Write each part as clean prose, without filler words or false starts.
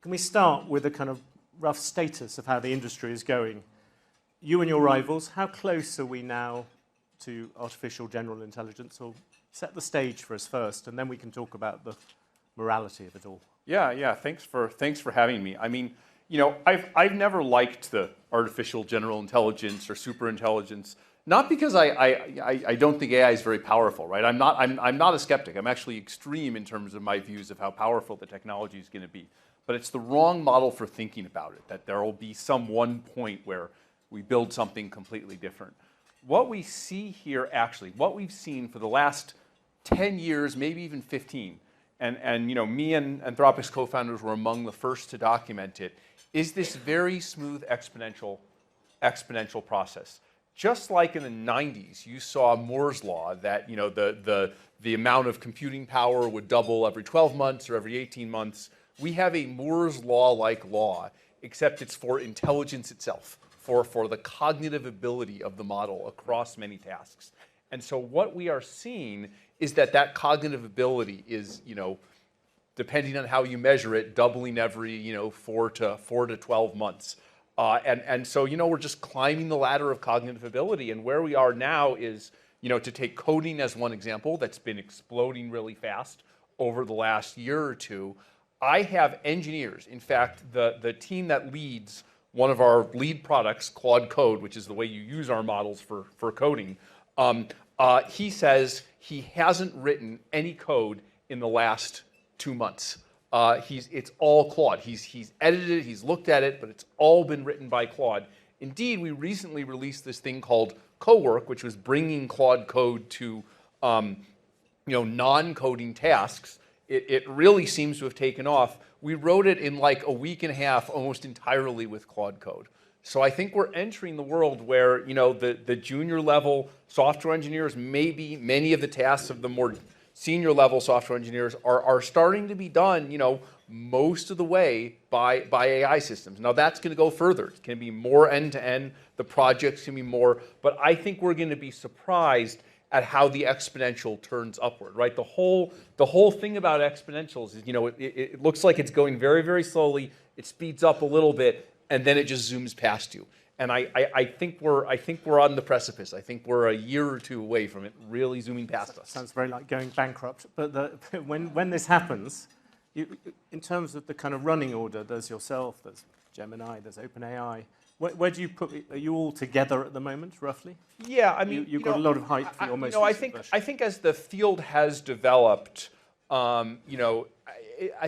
Can we start with a kind of rough status of how the industry is going? You and your rivals, how close are we now to artificial general intelligence? Or set the stage for us first, and then we can talk about the morality of it all. Yeah. Thanks for having me. I mean, I've never liked the artificial general intelligence or super intelligence. Not because I don't think AI is very powerful, right? I'm not a skeptic. I'm actually extreme in terms of my views of how powerful the technology is going to be. But it's the wrong model for thinking about it, that there will be some one point where we build something completely different. What we see here, actually, what we've seen for the last 10 years, maybe even 15, and me and Anthropic's co-founders were among the first to document it, is this very smooth exponential process. Just like in the 90s, you saw Moore's law that the amount of computing power would double every 12 months or every 18 months. We have a Moore's law-like law, except it's for intelligence itself, for the cognitive ability of the model across many tasks. And so what we are seeing is that cognitive ability is, depending on how you measure it, doubling every 4 to 12 months. And so, we're just climbing the ladder of cognitive ability. And where we are now is, to take coding as one example that's been exploding really fast over the last year or two. I have engineers. In fact, the team that leads one of our lead products, Claude Code, which is the way you use our models for coding, he says he hasn't written any code in the last 2 months. It's all Claude. He's edited it, he's looked at it, but it's all been written by Claude. Indeed, we recently released this thing called Cowork, which was bringing Claude Code to non-coding tasks. It really seems to have taken off. We wrote it in like a week and a half, almost entirely with Claude Code. So I think we're entering the world where the junior level software engineers, maybe many of the tasks of the more senior level software engineers are starting to be done, most of the way by AI systems. Now that's going to go further. It can be more end-to-end. The projects can be more, but I think we're going to be surprised at how the exponential turns upward, right? The whole thing about exponentials is, it looks like it's going very, very slowly. It speeds up a little bit, and then it just zooms past you. And I think we're on the precipice. I think we're a year or two away from it really zooming past us. Sounds very like going bankrupt. But when this happens, in terms of the kind of running order, there's yourself, there's Gemini, there's OpenAI. Where do you put? Are you all together at the moment, roughly? Yeah, I mean, you've got a lot of hype for your most recent version. I think as the field has developed, I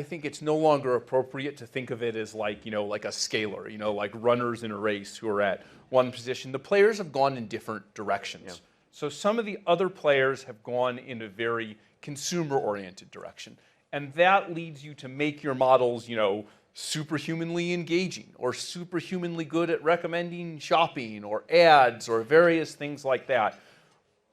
think it's no longer appropriate to think of it as like a scalar, like runners in a race who are at one position. The players have gone in different directions. Yeah. So some of the other players have gone in a very consumer-oriented direction, and that leads you to make your models, superhumanly engaging or superhumanly good at recommending shopping or ads or various things like that.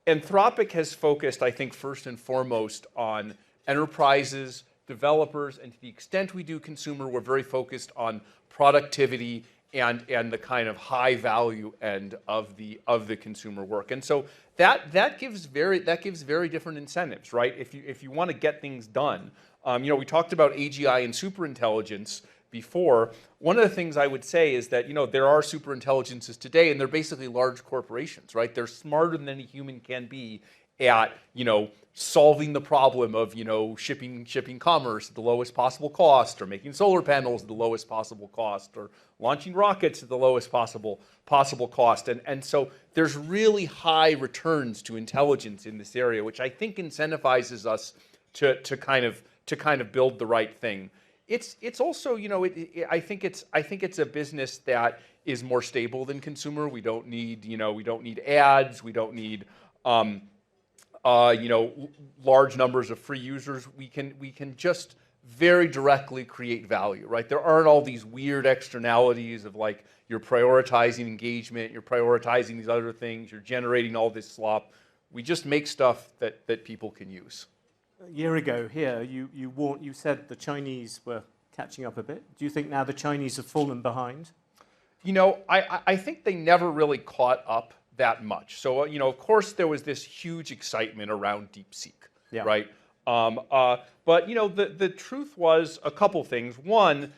Anthropic has focused, I think, first and foremost on enterprises, developers, and to the extent we do consumer, we're very focused on productivity and the kind of high value end of the consumer work. And so that gives very different incentives, right? If you want to get things done, we talked about AGI and superintelligence before. One of the things I would say is that there are superintelligences today, and they're basically large corporations, right? They're smarter than any human can be at solving the problem of shipping commerce at the lowest possible cost, or making solar panels at the lowest possible cost, or launching rockets at the lowest possible cost. And so there's really high returns to intelligence in this area, which I think incentivizes us to kind of build the right thing. It's also, I think it's a business that is more stable than consumer. We don't need ads. We don't need large numbers of free users. We can just very directly create value, right? There aren't all these weird externalities of like you're prioritizing engagement, you're prioritizing these other things, you're generating all this slop. We just make stuff that people can use. A year ago here, you said the Chinese were catching up a bit. Do you think now the Chinese have fallen behind? I think they never really caught up that much. So, of course, there was this huge excitement around DeepSeek, right? But, the truth was a couple things. One,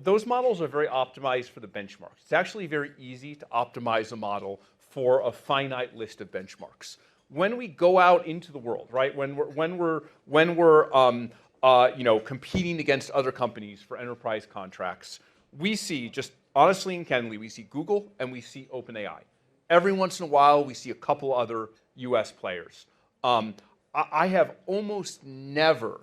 those models are very optimized for the benchmarks. It's actually very easy to optimize a model for a finite list of benchmarks. When we go out into the world, right? When we're competing against other companies for enterprise contracts, we see, just honestly and candidly, we see Google and we see OpenAI. Every once in a while, we see a couple other US players. I have almost never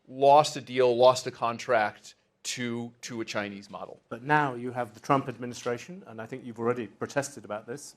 lost a deal, lost a contract to a Chinese model. But now you have the Trump administration, and I think you've already protested about this,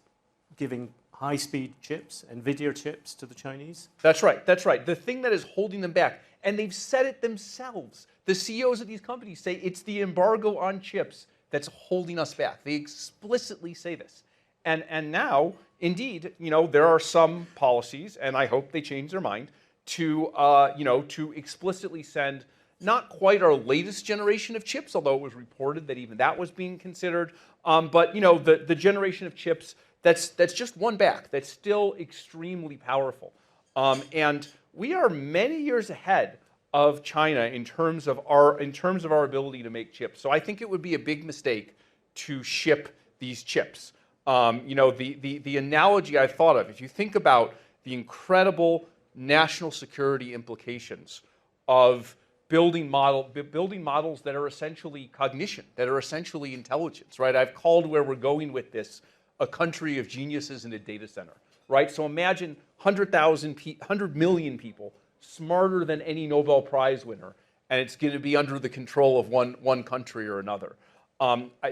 giving high-speed chips, NVIDIA chips to the Chinese. That's right, that's right. The thing that is holding them back, and they've said it themselves, the CEOs of these companies say it's the embargo on chips that's holding us back. They explicitly say this. And now, indeed, there are some policies, and I hope they change their mind, to explicitly send not quite our latest generation of chips, although it was reported that even that was being considered, but the generation of chips that's just one back, that's still extremely powerful. And we are many years ahead of China in terms of our ability to make chips. So I think it would be a big mistake to ship these chips. The analogy I thought of, if you think about the incredible national security implications of building models that are essentially cognition, that are essentially intelligence, right? I've called where we're going with this a country of geniuses in a data center, right? So imagine 100 million people smarter than any Nobel Prize winner, and it's going to be under the control of one country or another.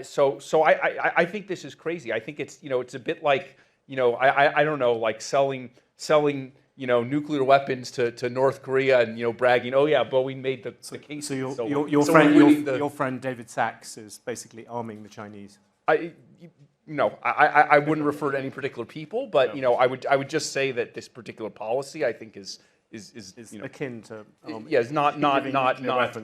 So I think this is crazy. I think it's it's a bit like I don't know, like selling nuclear weapons to North Korea and bragging, oh yeah, Boeing made the case. So your friend David Sachs is basically arming the Chinese. I wouldn't refer to any particular people, but I would just say that this particular policy I think is akin to is not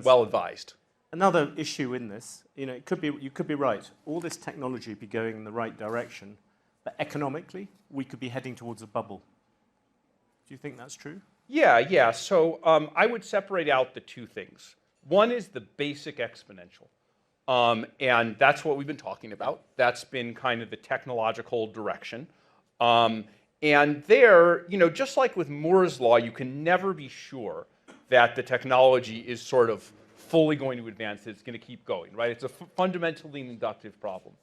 well advised. Another issue in this, you could be right. All this technology be going in the right direction, but economically we could be heading towards a bubble. Do you think that's true? Yeah. So I would separate out the two things. One is the basic exponential. And that's what we've been talking about. That's been kind of the technological direction. And there, just like with Moore's law, you can never be sure that the technology is sort of fully going to advance, it's going to keep going, right? It's a fundamentally inductive problem.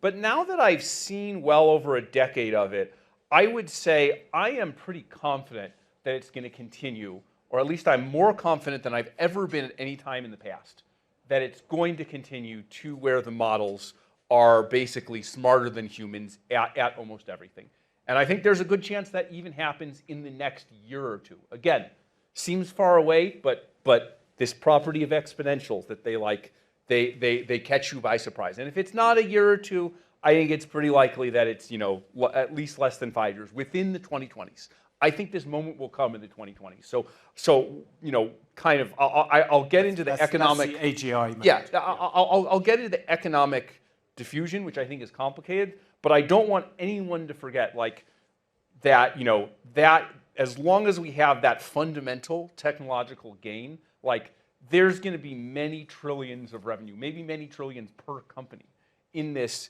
But now that I've seen well over a decade of it, I would say I am pretty confident that it's going to continue, or at least I'm more confident than I've ever been at any time in the past, that it's going to continue to where the models are basically smarter than humans at almost everything. And I think there's a good chance that even happens in the next year or two. Again, seems far away, but this property of exponentials that they catch you by surprise. And if it's not a year or two, I think it's pretty likely that it's at least less than 5 years, within the 2020s. I think this moment will come in the 2020s. So kind of, I'll get into the economic. That's the AGI. Yeah, I'll get into the economic diffusion, which I think is complicated. But I don't want anyone to forget, that that as long as we have that fundamental technological gain, there's going to be many trillions of revenue, maybe many trillions per company in this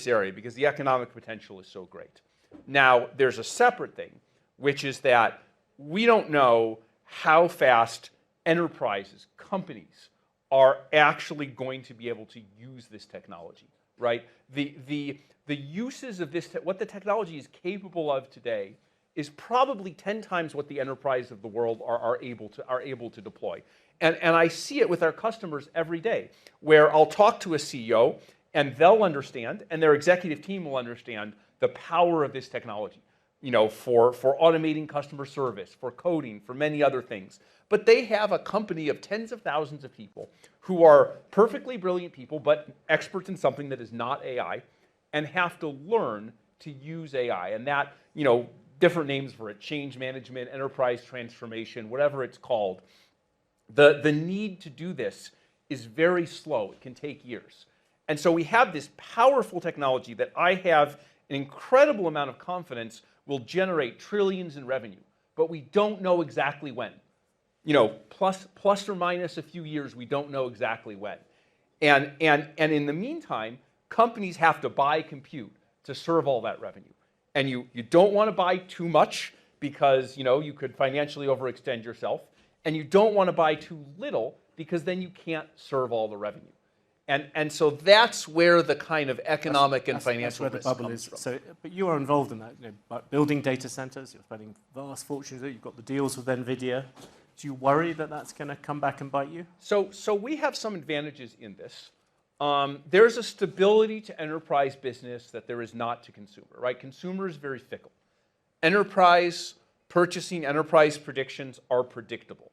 area, because the economic potential is so great. Now, there's a separate thing, which is that we don't know how fast enterprises, companies, are actually going to be able to use this technology, right? The uses of this, what the technology is capable of today, is probably 10 times what the enterprise of the world are able to deploy. And I see it with our customers every day, where I'll talk to a CEO, and they'll understand, and their executive team will understand the power of this technology, for automating customer service, for coding, for many other things. But they have a company of tens of thousands of people who are perfectly brilliant people, but experts in something that is not AI, and have to learn to use AI. And that, different names for it, change management, enterprise transformation, whatever it's called. The need to do this is very slow. It can take years. And so we have this powerful technology that I have an incredible amount of confidence will generate trillions in revenue, but we don't know exactly when. Plus or minus a few years, we don't know exactly when. And in the meantime, companies have to buy compute to serve all that revenue. And you don't want to buy too much because you could financially overextend yourself. And you don't want to buy too little because then you can't serve all the revenue. And so that's where the kind of economic and financial risk comes from. So, but you are involved in that, by building data centers. You're spending vast fortunes. You've got the deals with NVIDIA. Do you worry that that's going to come back and bite you? So we have some advantages in this. There's a stability to enterprise business that there is not to consumer, right? Consumer is very fickle. Enterprise purchasing, enterprise predictions are predictable.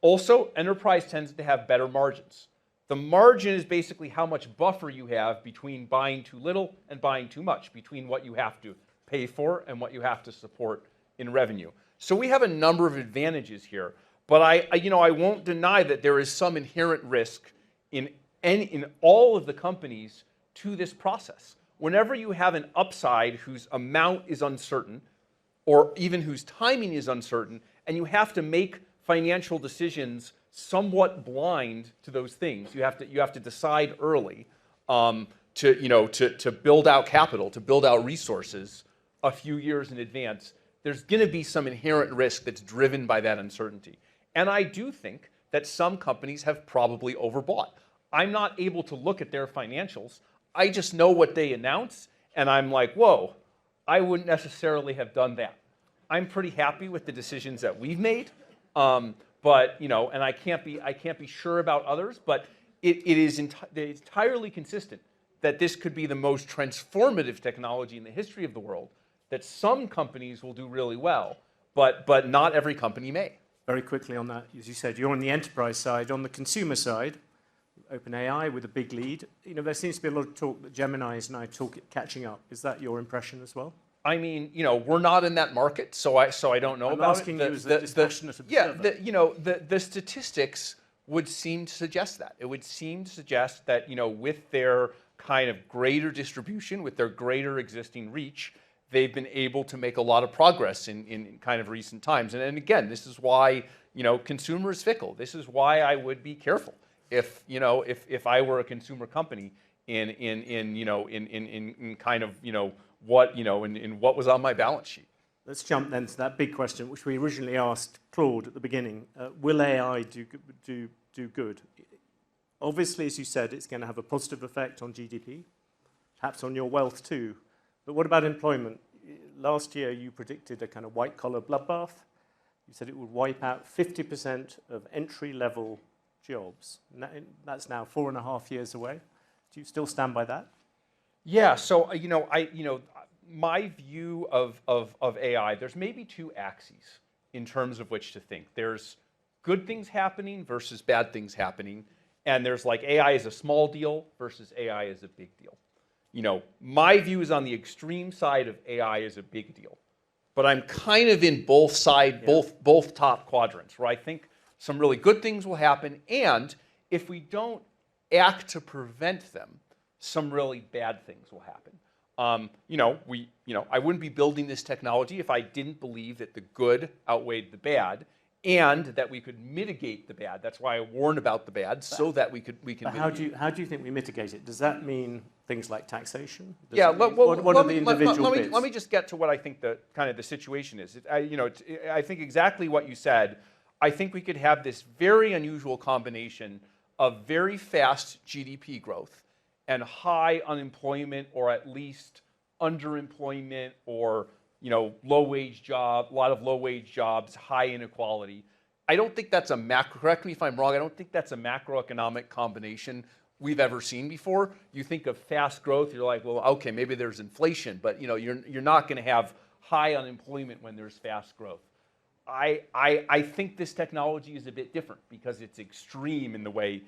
Also, enterprise tends to have better margins. The margin is basically how much buffer you have between buying too little and buying too much, between what you have to pay for and what you have to support in revenue. So we have a number of advantages here, but I won't deny that there is some inherent risk in all of the companies to this process. Whenever you have an upside whose amount is uncertain, or even whose timing is uncertain, and you have to make financial decisions somewhat blind to those things. You have to decide early to build out capital, to build out resources a few years in advance. There's going to be some inherent risk that's driven by that uncertainty. And I do think that some companies have probably overbought. I'm not able to look at their financials. I just know what they announce, and I'm like, whoa, I wouldn't necessarily have done that. I'm pretty happy with the decisions that we've made. But and I can't be sure about others, but it is entirely consistent that this could be the most transformative technology in the history of the world. That some companies will do really well, but not every company may. Very quickly on that, as you said, you're on the enterprise side. On the consumer side, OpenAI with a big lead. There seems to be a lot of talk that Gemini is now catching up. Is that your impression as well? I mean, we're not in that market, so I don't know about it. I'm asking you as a dispassionate observer. Yeah, the statistics would seem to suggest that. It would seem to suggest that, with their kind of greater distribution, with their greater existing reach, they've been able to make a lot of progress in kind of recent times. And again, this is why, consumer is fickle. This is why I would be careful if I were a consumer company in kind of, what was on my balance sheet. Let's jump then to that big question, which we originally asked Claude at the beginning. Will AI do good? Obviously, as you said, it's going to have a positive effect on GDP, perhaps on your wealth too. But what about employment? Last year, you predicted a kind of white-collar bloodbath. You said it would wipe out 50% of entry-level jobs. That's now 4.5 years away. Do you still stand by that? Yeah, so my view of AI, there's maybe two axes in terms of which to think. There's good things happening versus bad things happening, and there's like AI is a small deal versus AI is a big deal. My view is on the extreme side of AI is a big deal, but I'm kind of in both sides, both top quadrants, where I think some really good things will happen, and if we don't act to prevent them, some really bad things will happen. I wouldn't be building this technology if I didn't believe that the good outweighed the bad, and that we could mitigate the bad. That's why I warned about the bad, so that we can. But how do you think we mitigate it? Does that mean things like taxation? What are the individual bits? Let me just get to what I think the situation is. I think exactly what you said. I think we could have this very unusual combination of very fast GDP growth and high unemployment, or at least underemployment, or low-wage job, a lot of low-wage jobs, high inequality. I don't think that's correct me if I'm wrong, I don't think that's a macroeconomic combination we've ever seen before. You think of fast growth, you're like, well, okay, maybe there's inflation, but you're not going to have high unemployment when there's fast growth. I think this technology is a bit different because it's extreme in the way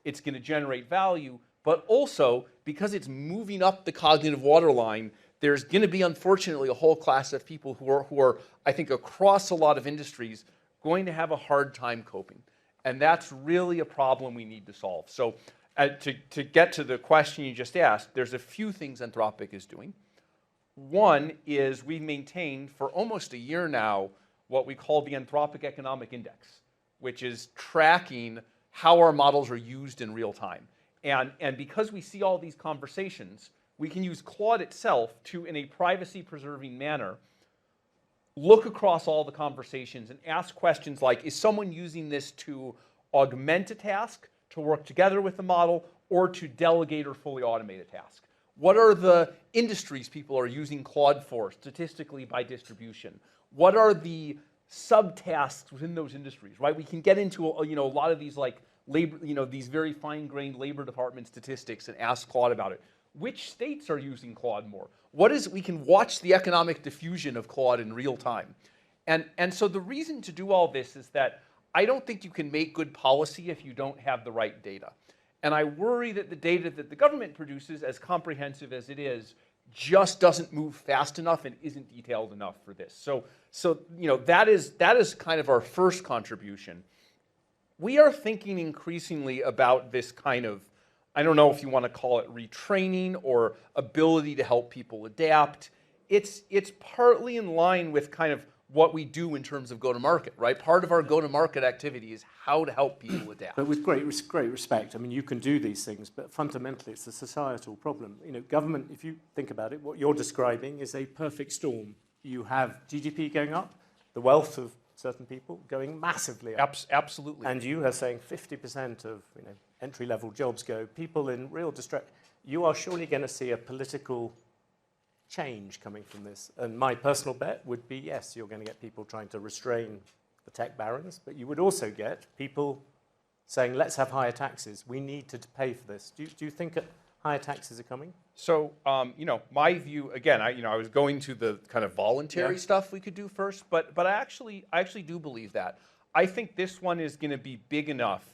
it's gonna generate value, but also because it's moving up the cognitive waterline. There's going to be, unfortunately, a whole class of people who are, I think, across a lot of industries, going to have a hard time coping. And that's really a problem we need to solve. So to get to the question you just asked, there's a few things Anthropic is doing. One is we've maintained for almost a year now what we call the Anthropic Economic Index, which is tracking how our models are used in real time. And because we see all these conversations, we can use Claude itself to, in a privacy-preserving manner, look across all the conversations and ask questions like, is someone using this to augment a task, to work together with the model, or to delegate or fully automate a task? What are the industries people are using Claude for, statistically by distribution? What are the subtasks within those industries, right? We can get into a lot of these like labor, these very fine-grained labor department statistics and ask Claude about it. Which states are using Claude more? We can watch the economic diffusion of Claude in real time. And so the reason to do all this is that I don't think you can make good policy if you don't have the right data. And I worry that the data that the government produces, as comprehensive as it is, just doesn't move fast enough and isn't detailed enough for this. So that is kind of our first contribution. We are thinking increasingly about this kind of, I don't know if you want to call it retraining or ability to help people adapt. It's partly in line with kind of what we do in terms of go-to-market, right? Part of our go-to-market activity is how to help people adapt. But with great respect, I mean, you can do these things, but fundamentally it's a societal problem. Government, if you think about it, what you're describing is a perfect storm. You have GDP going up, the wealth of certain people going massively up. Absolutely. And you are saying 50% of entry-level jobs go. People in real distress. You are surely going to see a political change coming from this. And my personal bet would be, yes, you're going to get people trying to restrain the tech barons, but you would also get people saying, let's have higher taxes. We need to pay for this. Do you think higher taxes are coming? So, my view, again, I was going to the kind of voluntary stuff we could do first, but I actually do believe that. I think this one is going to be big enough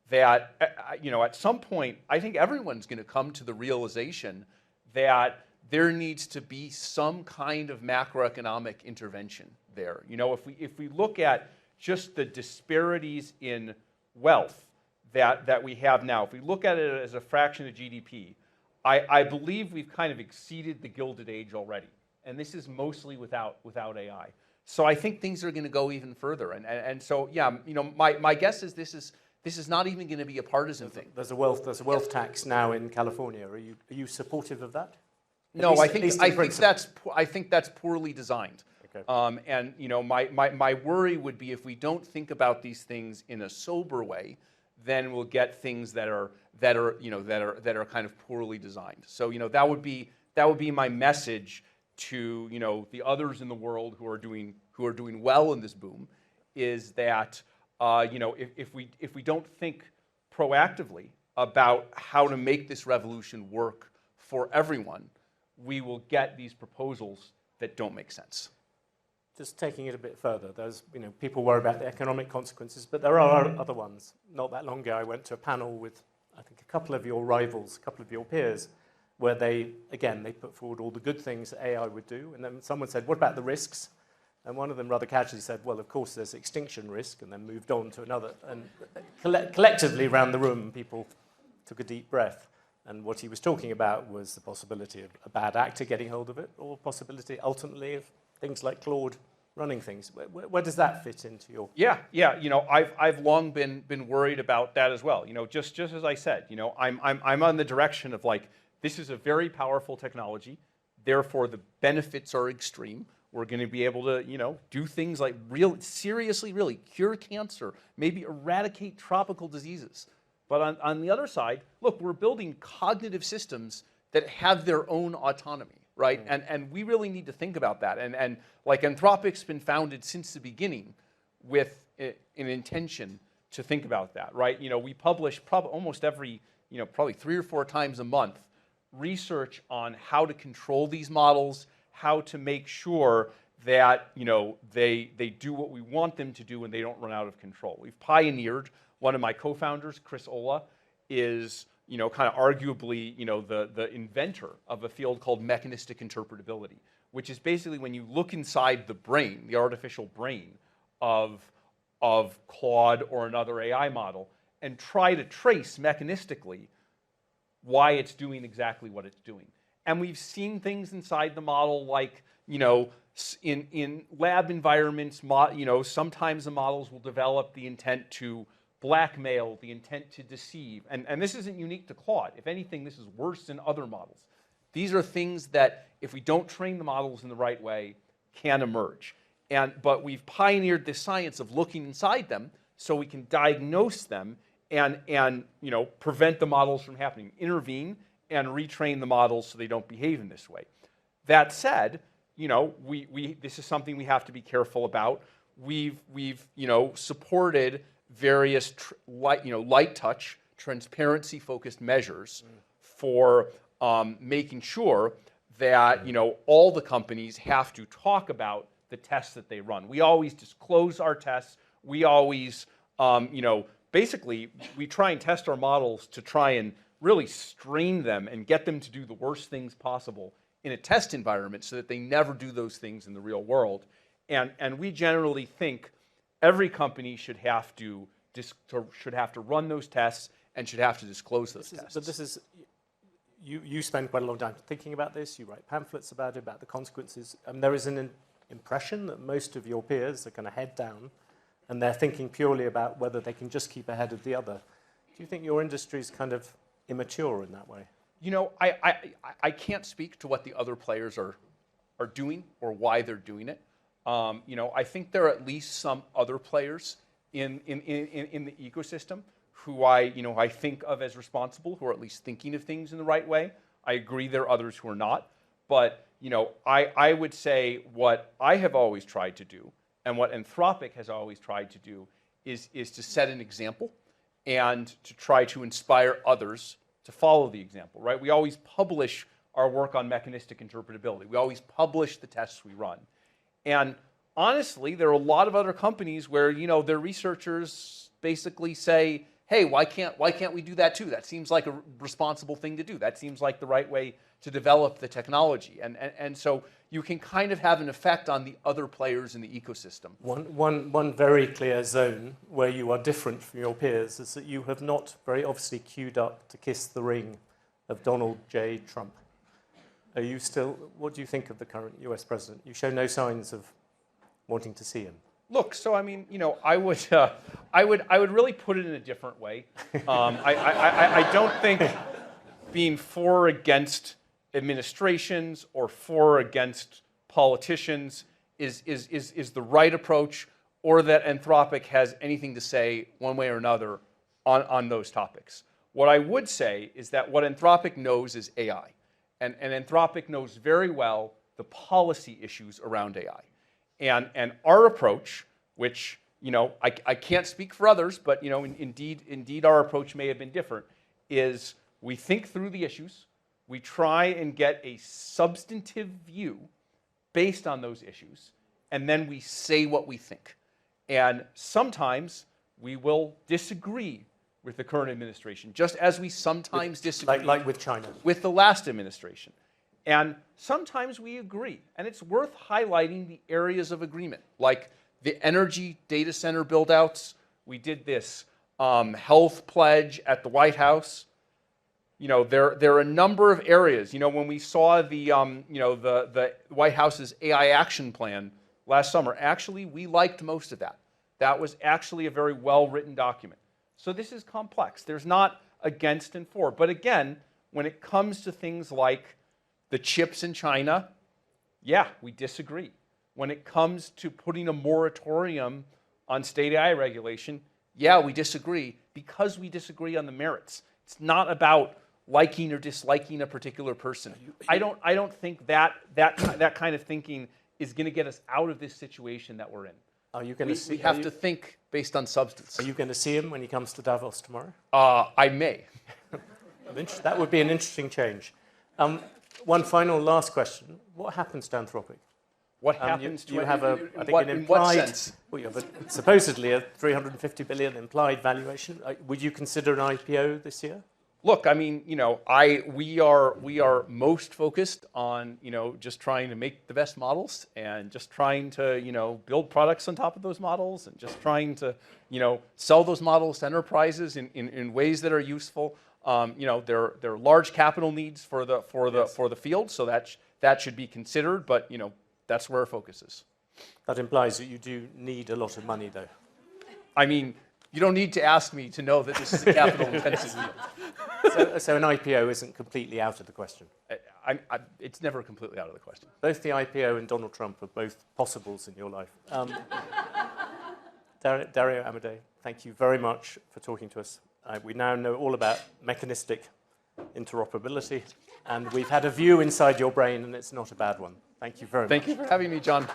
that, at some point, I think everyone's going to come to the realization that there needs to be some kind of macroeconomic intervention there. If we look at just the disparities in wealth that we have now, if we look at it as a fraction of GDP, I believe we've kind of exceeded the Gilded Age already, and this is mostly without AI. So I think things are going to go even further, and so my guess is this is not even going to be a partisan thing. There's a wealth tax now in California. Are you supportive of that? No, I think that's poorly designed. Okay. And my worry would be if we don't think about these things in a sober way, then we'll get things that are kind of poorly designed. So that would be my message to the others in the world who are doing well in this boom, is that if we don't think proactively about how to make this revolution work for everyone, we will get these proposals that don't make sense. Just taking it a bit further, there's people worry about the economic consequences, but there are other ones. Not that long ago, I went to a panel with, I think, a couple of your rivals, a couple of your peers, where they put forward all the good things that AI would do, and then someone said, what about the risks? And one of them rather casually said, well, of course there's extinction risk, and then moved on to another. And collectively around the room, people took a deep breath. And what he was talking about was the possibility of a bad actor getting hold of it, or possibility ultimately of things like Claude running things. Where does that fit into your? Yeah. I've long been worried about that as well. Just as I said, I'm on the direction of like, this is a very powerful technology. Therefore, the benefits are extreme. We're going to be able to, do things like seriously, really cure cancer, maybe eradicate tropical diseases. But on the other side, look, we're building cognitive systems that have their own autonomy, right? Mm. And we really need to think about that. And like Anthropic's been founded since the beginning with an intention to think about that, right? We publish almost every, probably 3 or 4 times a month, research on how to control these models, how to make sure that, they do what we want them to do and they don't run out of control. We've pioneered. One of my co-founders, Chris Olah, is kind of arguably the inventor of a field called mechanistic interpretability, which is basically when you look inside the brain, the artificial brain of Claude or another AI model, and try to trace mechanistically why it's doing exactly what it's doing. And we've seen things inside the model like, in lab environments, sometimes the models will develop the intent to blackmail, the intent to deceive. And this isn't unique to Claude. If anything, this is worse in other models. These are things that, if we don't train the models in the right way, can emerge. But we've pioneered this science of looking inside them so we can diagnose them and prevent the models from happening, intervene and retrain the models so they don't behave in this way. That said, this is something we have to be careful about. We've supported various light touch, transparency-focused measures for making sure that all the companies have to talk about the tests that they run. We always disclose our tests. We always, basically, we try and test our models to try and really strain them and get them to do the worst things possible in a test environment so that they never do those things in the real world. And we generally think every company should have to run those tests and should have to disclose those tests. But this is, you spend quite a long time thinking about this. You write pamphlets about it, about the consequences. There is an impression that most of your peers are kind of head down, and they're thinking purely about whether they can just keep ahead of the other. Do you think your industry is kind of immature in that way? I can't speak to what the other players are doing or why they're doing it. I think there are at least some other players in the ecosystem who I think of as responsible, who are at least thinking of things in the right way. I agree there are others who are not, but I would say what I have always tried to do and what Anthropic has always tried to do is to set an example and to try to inspire others to follow the example, right? We always publish our work on mechanistic interpretability. We always publish the tests we run. And honestly, there are a lot of other companies where, their researchers basically say, hey, why can't we do that too? That seems like a responsible thing to do. That seems like the right way to develop the technology. And so you can kind of have an effect on the other players in the ecosystem. One very clear zone where you are different from your peers is that you have not very obviously queued up to kiss the ring of Donald J. Trump. Are you still, what do you think of the current US president? You show no signs of wanting to see him. Look, so I mean, I would really put it in a different way. I don't think being for or against administrations or for or against politicians is the right approach, or that Anthropic has anything to say one way or another on those topics. What I would say is that what Anthropic knows is AI, and Anthropic knows very well the policy issues around AI. And our approach, which I can't speak for others, but indeed our approach may have been different, is we think through the issues, we try and get a substantive view based on those issues, and then we say what we think. And sometimes we will disagree with the current administration, just as we sometimes disagree like with China, with the last administration. And sometimes we agree, and it's worth highlighting the areas of agreement, like the energy data center build-outs. We did this health pledge at the White House. There are a number of areas. When we saw the White House's AI action plan last summer, actually we liked most of that. That was actually a very well-written document. So this is complex. There's not against and for, but again, when it comes to things like the chips in China, yeah, we disagree. When it comes to putting a moratorium on state AI regulation, yeah, we disagree because we disagree on the merits. It's not about liking or disliking a particular person. I don't think that kind of thinking is going to get us out of this situation that we're in. Are you going to see? We have to think based on substance. Are you going to see him when he comes to Davos tomorrow? I may. That would be an interesting change. One final last question. What happens to Anthropic? What happens to you have an implied, in what sense? Well, you have supposedly a 350 billion implied valuation. Would you consider an IPO this year? Look, I mean, we are most focused on, just trying to make the best models and just trying to, build products on top of those models and just trying to, sell those models to enterprises in ways that are useful. There are large capital needs for the field, so that should be considered. But that's where our focus is. That implies that you do need a lot of money, though. I mean, You don't need to ask me to know that this is a capital-intensive field. So an IPO isn't completely out of the question? It's never completely out of the question. Both the IPO and Donald Trump are both possibles in your life. Dario Amodei, thank you very much for talking to us. We now know all about mechanistic interoperability, and we've had a view inside your brain, and it's not a bad one. Thank you very much. Thank you for having me, John.